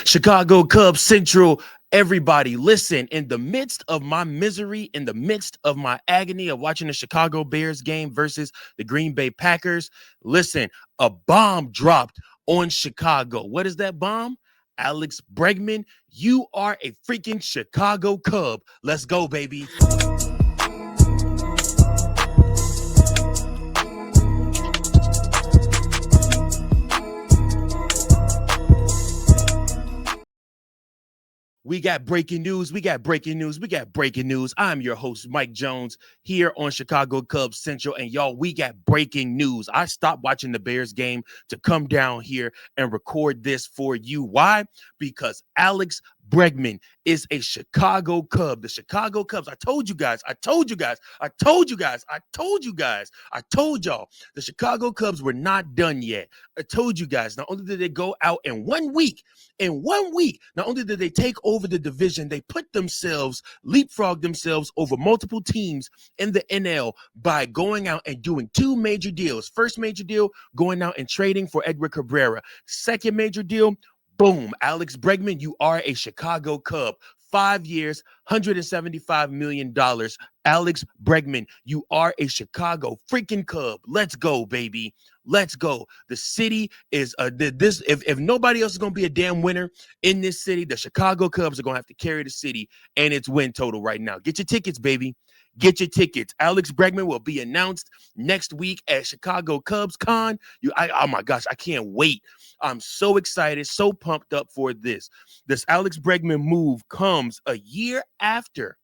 Chicago Cubs Central, everybody, listen. In the midst of my misery, in the midst of my agony of watching the Chicago Bears game versus the Green Bay Packers, listen, a bomb dropped on Chicago. What is that bomb? Alex Bregman, you are a freaking Chicago Cub. Let's go, baby. We got breaking news. We got breaking news. We got breaking news. I'm your host, Mike Jones, here on Chicago Cubs Central. And y'all, we got breaking news. I stopped watching the Bears game to come down here and record this for you. Why? Because Alex Bregman is a Chicago Cub. The Chicago Cubs. I told you guys. I told y'all. The Chicago Cubs were not done yet. I told you guys. Not only did they go out in 1 week, not only did they take over the division, they leapfrogged themselves over multiple teams in the NL by going out and doing two major deals. First major deal, going out and trading for Edward Cabrera. Second major deal, boom, Alex Bregman, you are a Chicago Cub. 5 years, $175 million. Alex Bregman, you are a Chicago freaking Cub. Let's go, baby. Let's go. The city is if nobody else is going to be a damn winner in this city, the Chicago Cubs are going to have to carry the city and its win total right now. Get your tickets, baby. Get your tickets. Alex Bregman will be announced next week at Chicago Cubs Con. Oh my gosh, I can't wait. I'm so excited, so pumped up for this. This Alex Bregman move comes a year after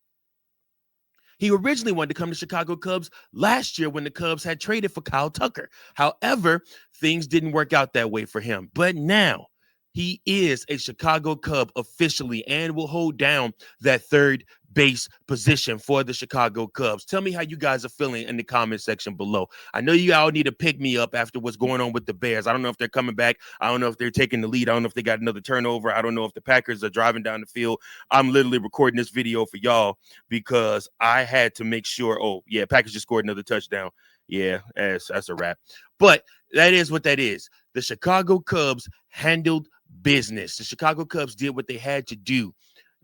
he originally wanted to come to Chicago Cubs last year when the Cubs had traded for Kyle Tucker. However, things didn't work out that way for him. But now he is a Chicago Cub officially and will hold down that third base position for the Chicago Cubs. Tell me how you guys are feeling in the comment section below. I know you all need to pick me up after what's going on with the Bears. I don't know if they're coming back. I don't know if they're taking the lead. I don't know if they got another turnover. I don't know if the Packers are driving down the field. I'm literally recording this video for y'all because I had to make sure. Oh, yeah, Packers just scored another touchdown. Yeah, that's a wrap. But that is what that is. The Chicago Cubs handled business. The Chicago Cubs did what they had to do.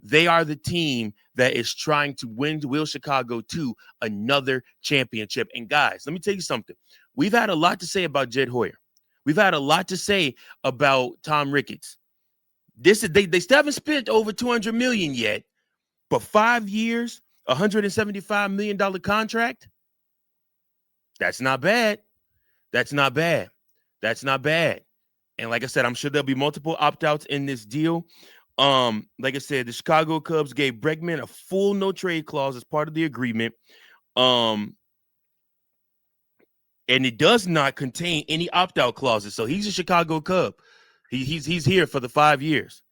They are the team that is trying to will Chicago to another championship. And guys, let me tell you something. We've had a lot to say about Jed Hoyer. We've had a lot to say about Tom Ricketts. They still haven't spent over $200 million yet, but 5 years, $175 million contract. That's not bad. That's not bad. That's not bad. And like I said, I'm sure there'll be multiple opt-outs in this deal. Like I said, the Chicago Cubs gave Bregman a full no trade clause as part of the agreement. And it does not contain any opt-out clauses. So he's a Chicago Cub. He's here for the 5 years.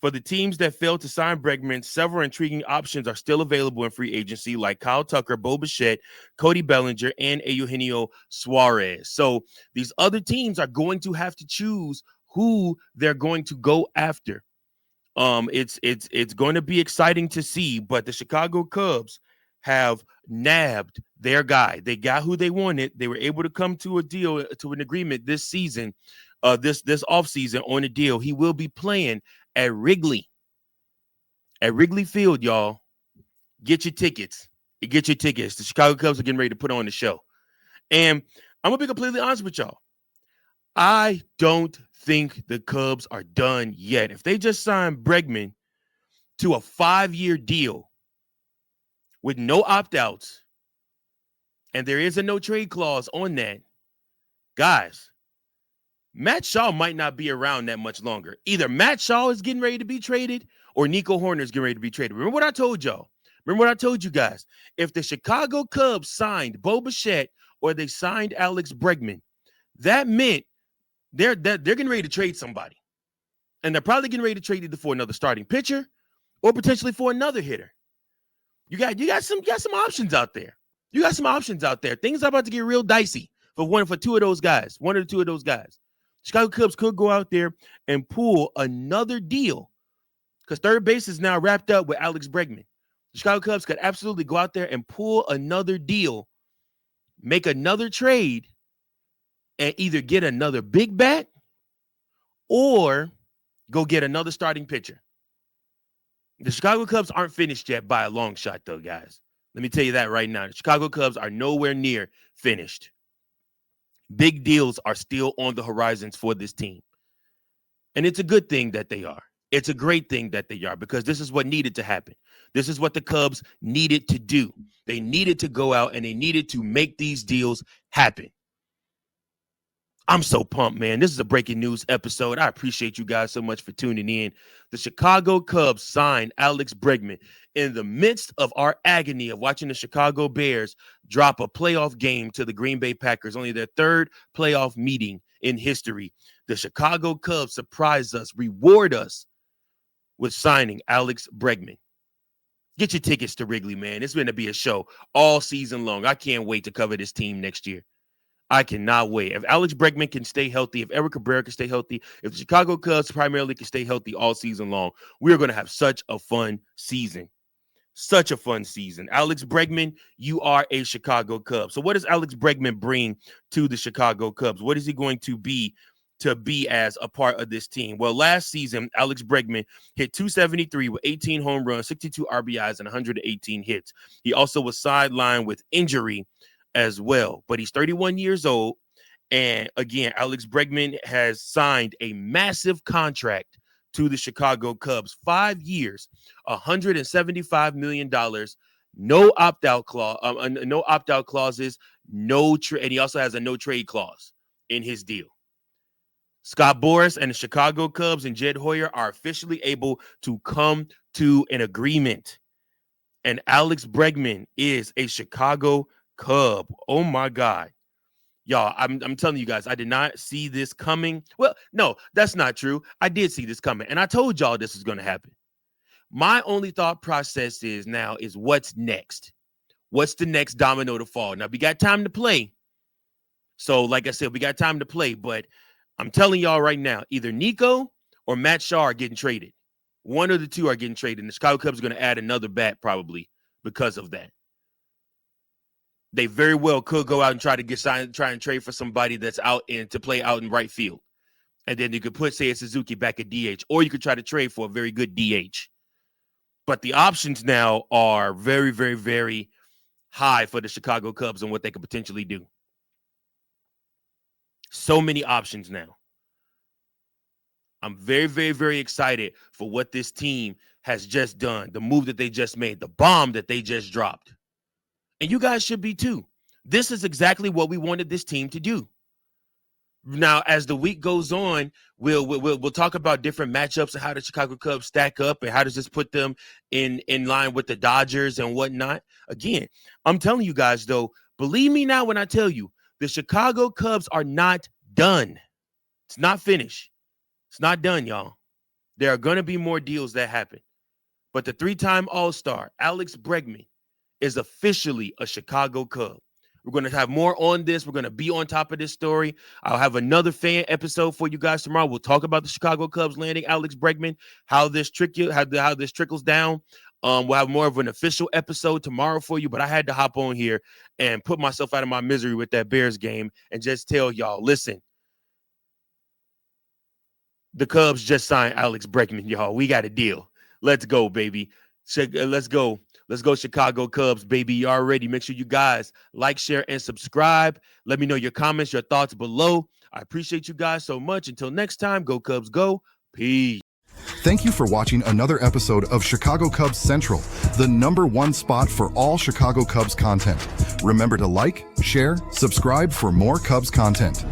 For the teams that failed to sign Bregman, several intriguing options are still available in free agency, like Kyle Tucker, Bo Bichette, Cody Bellinger, and Eugenio Suarez. So these other teams are going to have to choose who they're going to go after. It's going to be exciting to see, but the Chicago Cubs have nabbed their guy. They got who they wanted. They were able to come to a deal, to an agreement this season, this offseason on a deal. He will be playing at Wrigley Field, y'all. Get your tickets. Get your tickets. The Chicago Cubs are getting ready to put on the show. And I'm going to be completely honest with y'all. I don't think the Cubs are done yet. If they just signed Bregman to a 5-year deal with no opt-outs, and there is a no trade clause on that, guys, Matt Shaw might not be around that much longer. Either Matt Shaw is getting ready to be traded or Nico Hoerner is getting ready to be traded. Remember what I told y'all? Remember what I told you guys? If the Chicago Cubs signed Bo Bichette or they signed Alex Bregman, that meant they're getting ready to trade somebody. And they're probably getting ready to trade either for another starting pitcher or potentially for another hitter. You got some options out there. You got some options out there. Things are about to get real dicey for two of those guys. One or two of those guys. Chicago Cubs could go out there and pull another deal because third base is now wrapped up with Alex Bregman. The Chicago Cubs could absolutely go out there and pull another deal, make another trade, and either get another big bat or Go get another starting pitcher. The Chicago Cubs aren't finished yet by a long shot, though, guys. Let me tell you that right now. The Chicago Cubs are nowhere near finished. Big deals are still on the horizons for this team. And it's a good thing that they are. It's a great thing that they are, because this is what needed to happen. This is what the Cubs needed to do. They needed to go out and they needed to make these deals happen. I'm so pumped, man. This is a breaking news episode. I appreciate you guys so much for tuning in. The Chicago Cubs signed Alex Bregman in the midst of our agony of watching the Chicago Bears drop a playoff game to the Green Bay Packers, only their third playoff meeting in history. The Chicago Cubs surprised us, reward us with signing Alex Bregman. Get your tickets to Wrigley, man. It's going to be a show all season long. I can't wait to cover this team next year. I cannot wait. If Alex Bregman can stay healthy, if Eric Cabrera can stay healthy, if the Chicago Cubs primarily can stay healthy all season long, we're going to have such a fun season. Such a fun season. Alex Bregman, you are a Chicago Cub. So what does Alex Bregman bring to the Chicago Cubs? What is he going to be as a part of this team? Well, last season, Alex Bregman hit .273 with 18 home runs, 62 RBIs, and 118 hits. He also was sidelined with injury as well, but he's 31 years old. And again, Alex Bregman has signed a massive contract to the Chicago Cubs, 5 years, $175 million, no opt-out clause, no opt-out clauses, and he also has a no trade clause in his deal. Scott Boras and the Chicago Cubs and Jed Hoyer are officially able to come to an agreement, and Alex Bregman is a Chicago Cub. Oh my God. Y'all, I'm telling you guys, I did not see this coming. Well, no, that's not true. I did see this coming, and I told y'all this was going to happen. My only thought process is what's next? What's the next domino to fall? Now, we got time to play. So, like I said, we got time to play, but I'm telling y'all right now, either Nico or Matt Shaw are getting traded. One of the two are getting traded, and the Chicago Cubs are going to add another bat probably because of that. They very well could go out and try and trade for somebody that's to play out in right field. And then you could put Seiya Suzuki back at DH, or you could try to trade for a very good DH. But the options now are very, very, very high for the Chicago Cubs and what they could potentially do. So many options now. I'm very, very, very excited for what this team has just done, the move that they just made, the bomb that they just dropped. And you guys should be too. This is exactly what we wanted this team to do. Now, as the week goes on, we'll talk about different matchups and how the Chicago Cubs stack up and how does this put them in line with the Dodgers and whatnot. Again, I'm telling you guys, though, believe me now when I tell you, the Chicago Cubs are not done. It's not finished. It's not done, y'all. There are going to be more deals that happen. But the three-time All-Star, Alex Bregman, is officially a Chicago Cub. We're going to have more on this. We're going to be on top of this story. I'll have another fan episode for you guys tomorrow. We'll talk about the Chicago Cubs landing Alex Bregman, how this trickles down. We'll have more of an official episode tomorrow for you, but I had to hop on here and put myself out of my misery with that Bears game and just tell y'all, listen, the Cubs just signed Alex Bregman, y'all. We got a deal. Let's go, baby. Let's go. Let's go, Chicago Cubs, baby. You already. Make sure you guys like, share, and subscribe. Let me know your comments, your thoughts below. I appreciate you guys so much. Until next time, go Cubs, go. Peace. Thank you for watching another episode of Chicago Cubs Central, the #1 spot for all Chicago Cubs content. Remember to like, share, subscribe for more Cubs content.